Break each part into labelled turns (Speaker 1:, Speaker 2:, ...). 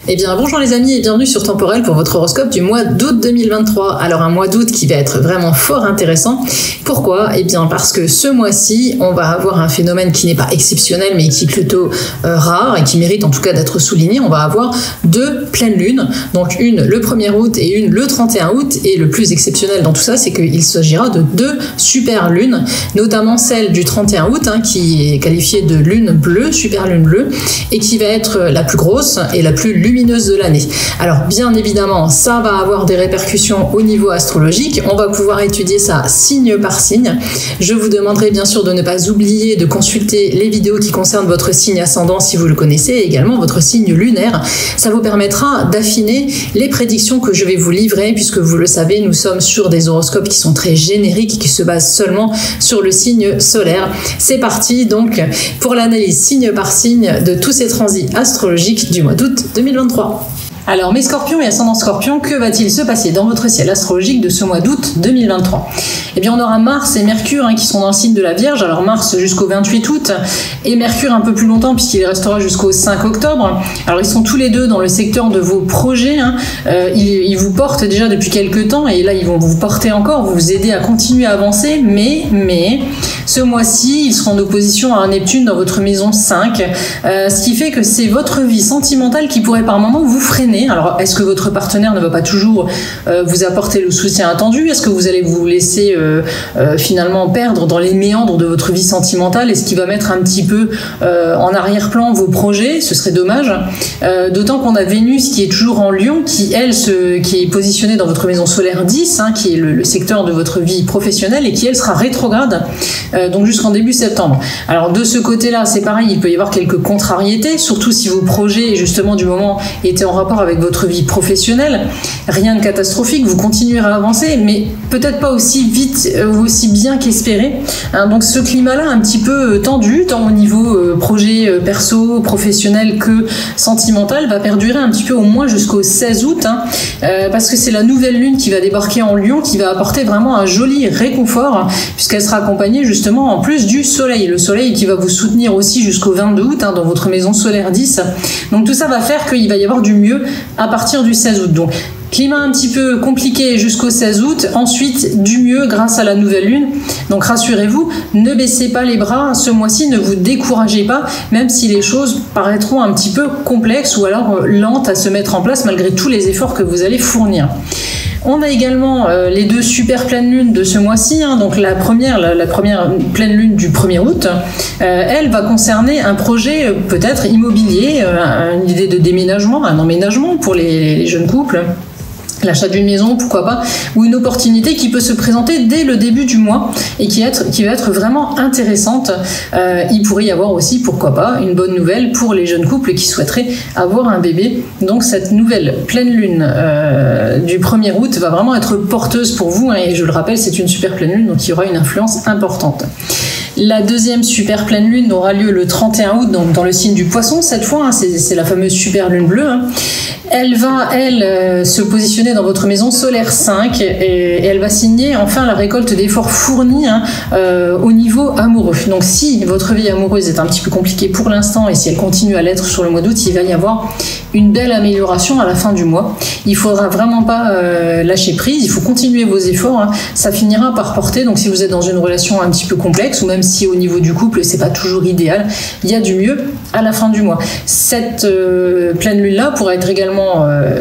Speaker 1: Eh bien bonjour les amis et bienvenue sur Temporel pour votre horoscope du mois d'août 2023. Alors un mois d'août qui va être vraiment fort intéressant. Pourquoi ? Eh bien parce que ce mois-ci on va avoir un phénomène qui n'est pas exceptionnel mais qui est plutôt rare et qui mérite en tout cas d'être souligné. On va avoir 2 pleines lunes, donc une le 1er août et une le 31 août, et le plus exceptionnel dans tout ça c'est qu'il s'agira de 2 super lunes, notamment celle du 31 août qui est qualifiée de lune bleue, super lune bleue, et qui va être la plus grosse et la plus lumineuse de l'année. Alors bien évidemment ça va avoir des répercussions au niveau astrologique, on va pouvoir étudier ça signe par signe. Je vous demanderai bien sûr de ne pas oublier de consulter les vidéos qui concernent votre signe ascendant si vous le connaissez, et également votre signe lunaire. Ça vous permettra d'affiner les prédictions que je vais vous livrer, puisque vous le savez, nous sommes sur des horoscopes qui sont très génériques, qui se basent seulement sur le signe solaire. C'est parti donc pour l'analyse signe par signe de tous ces transits astrologiques du mois d'août 2023. Alors mes scorpions et ascendants scorpions, que va-t-il se passer dans votre ciel astrologique de ce mois d'août 2023 ? Eh bien on aura Mars et Mercure qui sont dans le signe de la Vierge. Alors Mars jusqu'au 28 août et Mercure un peu plus longtemps puisqu'il restera jusqu'au 5 octobre. Alors ils sont tous les deux dans le secteur de vos projets. Ils vous portent déjà depuis quelques temps et là ils vont vous porter encore, vous aider à continuer à avancer. Mais ce mois-ci ils seront en opposition à un Neptune dans votre maison 5, ce qui fait que c'est votre vie sentimentale qui pourrait par moments vous freiner. Alors, est-ce que votre partenaire ne va pas toujours vous apporter le soutien attendu ? Est-ce que vous allez vous laisser finalement perdre dans les méandres de votre vie sentimentale ? Est-ce qu'il va mettre un petit peu en arrière-plan vos projets ? Ce serait dommage. D'autant qu'on a Vénus qui est toujours en Lion, qui est positionnée dans votre maison solaire 10, qui est le secteur de votre vie professionnelle, et qui elle sera rétrograde donc jusqu'en début septembre. Alors de ce côté-là, c'est pareil, il peut y avoir quelques contrariétés, surtout si vos projets justement du moment étaient en rapport avec votre vie professionnelle. Rien de catastrophique, vous continuerez à avancer, mais peut-être pas aussi vite ou aussi bien qu'espéré. Donc ce climat-là un petit peu tendu, tant au niveau projet perso, professionnel que sentimental, va perdurer un petit peu au moins jusqu'au 16 août, parce que c'est la nouvelle lune qui va débarquer en Lion, qui va apporter vraiment un joli réconfort, puisqu'elle sera accompagnée justement en plus du soleil. Le soleil qui va vous soutenir aussi jusqu'au 22 août dans votre maison solaire 10. Donc tout ça va faire qu'il va y avoir du mieux à partir du 16 août. Donc climat un petit peu compliqué jusqu'au 16 août, ensuite du mieux grâce à la nouvelle lune. Donc rassurez-vous, ne baissez pas les bras ce mois-ci, ne vous découragez pas, même si les choses paraîtront un petit peu complexes ou alors lentes à se mettre en place malgré tous les efforts que vous allez fournir. On a également les 2 super pleines lunes de ce mois-ci. Donc la première pleine lune du 1er août, elle va concerner un projet peut-être immobilier, une idée de déménagement, un emménagement pour les jeunes couples. L'achat d'une maison, pourquoi pas, ou une opportunité qui peut se présenter dès le début du mois et qui va être vraiment intéressante. Il pourrait y avoir aussi, pourquoi pas, une bonne nouvelle pour les jeunes couples qui souhaiteraient avoir un bébé. Donc cette nouvelle pleine lune du 1er août va vraiment être porteuse pour vous, et je le rappelle, c'est une super pleine lune, donc il y aura une influence importante. La deuxième super pleine lune aura lieu le 31 août, donc dans le signe du Poisson cette fois, c'est la fameuse super lune bleue. Elle va, se positionner dans votre maison solaire 5 et elle va signer enfin la récolte d'efforts fournis au niveau amoureux. Donc si votre vie amoureuse est un petit peu compliquée pour l'instant et si elle continue à l'être sur le mois d'août, il va y avoir une belle amélioration à la fin du mois. Il faudra vraiment pas lâcher prise, il faut continuer vos efforts, ça finira par porter. Donc si vous êtes dans une relation un petit peu complexe, ou même si au niveau du couple c'est pas toujours idéal, il y a du mieux à la fin du mois. Cette pleine lune là pourrait être également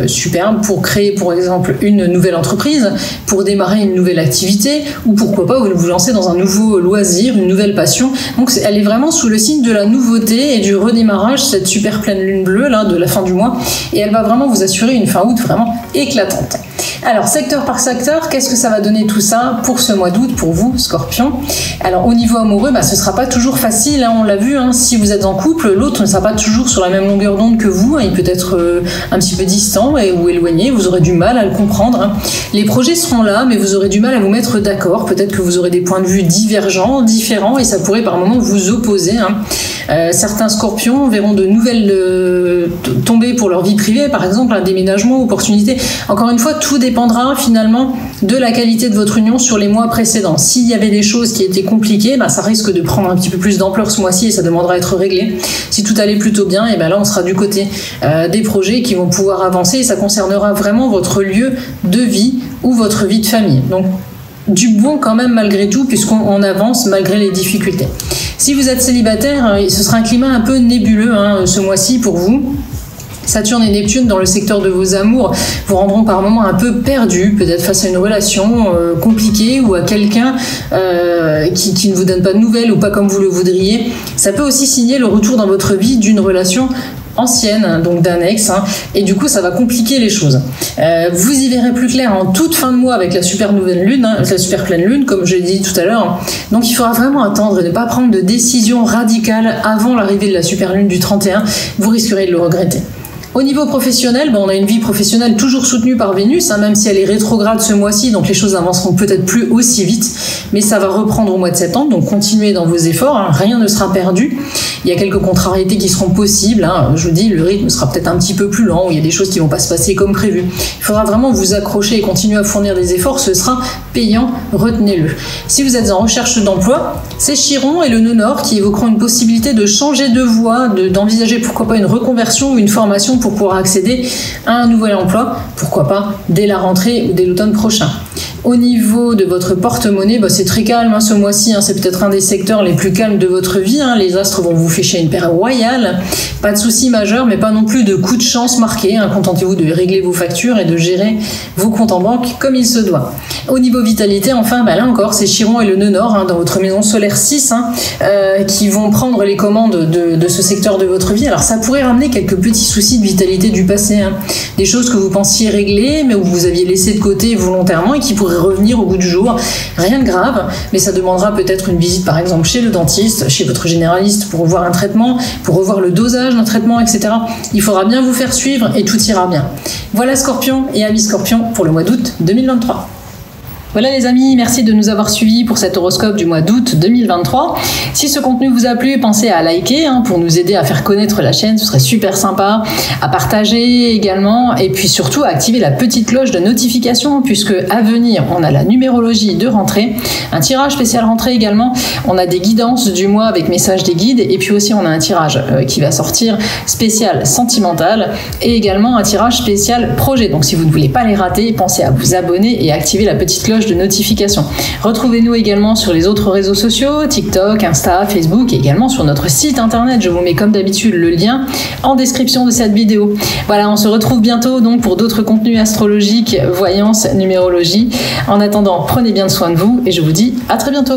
Speaker 1: superbe pour créer par exemple une nouvelle entreprise, pour démarrer une nouvelle activité, ou pourquoi pas vous lancer dans un nouveau loisir, une nouvelle passion. Donc elle est vraiment sous le signe de la nouveauté et du redémarrage, cette super pleine lune bleue là de la fin du mois, et elle va vraiment vous assurer une fin août vraiment éclatante. Alors secteur par secteur, qu'est-ce que ça va donner tout ça pour ce mois d'août pour vous, Scorpion ? Alors au niveau amoureux, ce sera pas toujours facile, on l'a vu, si vous êtes en couple, l'autre ne sera pas toujours sur la même longueur d'onde que vous, il peut être un petit peu distant ou éloigné, vous aurez du mal à le comprendre. Les projets seront là, mais vous aurez du mal à vous mettre d'accord, peut-être que vous aurez des points de vue divergents, différents, et ça pourrait par moments vous opposer. Certains Scorpions verront de nouvelles tomber pour leur vie privée, par exemple un déménagement, opportunité. Encore une fois, tout dépend dépendra finalement de la qualité de votre union sur les mois précédents. S'il y avait des choses qui étaient compliquées, ça risque de prendre un petit peu plus d'ampleur ce mois-ci et ça demandera à être réglé. Si tout allait plutôt bien, et là on sera du côté des projets qui vont pouvoir avancer et ça concernera vraiment votre lieu de vie ou votre vie de famille. Donc du bon quand même malgré tout, puisqu'on avance malgré les difficultés. Si vous êtes célibataire, ce sera un climat un peu nébuleux ce mois-ci pour vous. Saturne et Neptune dans le secteur de vos amours vous rendront par moments un peu perdus, peut-être face à une relation compliquée ou à quelqu'un qui ne vous donne pas de nouvelles ou pas comme vous le voudriez. Ça peut aussi signer le retour dans votre vie d'une relation ancienne, donc d'un ex, et du coup ça va compliquer les choses. Vous y verrez plus clair en toute fin de mois avec la super nouvelle lune, la super pleine lune, comme je l'ai dit tout à l'heure. Donc il faudra vraiment attendre et ne pas prendre de décision radicale avant l'arrivée de la super lune du 31, vous risquerez de le regretter. Au niveau professionnel, on a une vie professionnelle toujours soutenue par Vénus, même si elle est rétrograde ce mois-ci, donc les choses n'avanceront peut-être plus aussi vite, mais ça va reprendre au mois de septembre, donc continuez dans vos efforts, rien ne sera perdu. Il y a quelques contrariétés qui seront possibles, je vous dis, le rythme sera peut-être un petit peu plus lent, ou il y a des choses qui ne vont pas se passer comme prévu. Il faudra vraiment vous accrocher et continuer à fournir des efforts, ce sera payant, retenez-le. Si vous êtes en recherche d'emploi, c'est Chiron et le nœud nord qui évoqueront une possibilité de changer de voie, d'envisager pourquoi pas une reconversion ou une formation pour pouvoir accéder à un nouvel emploi, pourquoi pas dès la rentrée ou dès l'automne prochain. Au niveau de votre porte-monnaie, c'est très calme ce mois-ci, c'est peut-être un des secteurs les plus calmes de votre vie, les astres vont vous ficher une paire royale, pas de soucis majeurs, mais pas non plus de coups de chance marqués, contentez-vous de régler vos factures et de gérer vos comptes en banque comme il se doit. Au niveau vitalité, enfin, là encore, c'est Chiron et le nœud nord, dans votre maison solaire 6, qui vont prendre les commandes de ce secteur de votre vie. Alors ça pourrait ramener quelques petits soucis de vitalité du passé, des choses que vous pensiez régler, mais où vous aviez laissé de côté volontairement et qui pourraient revenir au bout du jour. Rien de grave, mais ça demandera peut-être une visite par exemple chez le dentiste, chez votre généraliste pour revoir un traitement, pour revoir le dosage d'un traitement, etc. Il faudra bien vous faire suivre et tout ira bien. Voilà Scorpion et amis Scorpion pour le mois d'août 2023. Voilà les amis, merci de nous avoir suivis pour cet horoscope du mois d'août 2023. Si ce contenu vous a plu, pensez à liker pour nous aider à faire connaître la chaîne, ce serait super sympa, à partager également et puis surtout à activer la petite cloche de notification puisque à venir, on a la numérologie de rentrée, un tirage spécial rentrée également, on a des guidances du mois avec messages des guides et puis aussi on a un tirage qui va sortir spécial sentimental et également un tirage spécial projet. Donc si vous ne voulez pas les rater, pensez à vous abonner et activer la petite cloche de notification. Retrouvez-nous également sur les autres réseaux sociaux, TikTok, Insta, Facebook et également sur notre site internet. Je vous mets comme d'habitude le lien en description de cette vidéo. Voilà, on se retrouve bientôt donc pour d'autres contenus astrologiques, voyance, numérologie. En attendant, prenez bien soin de vous et je vous dis à très bientôt.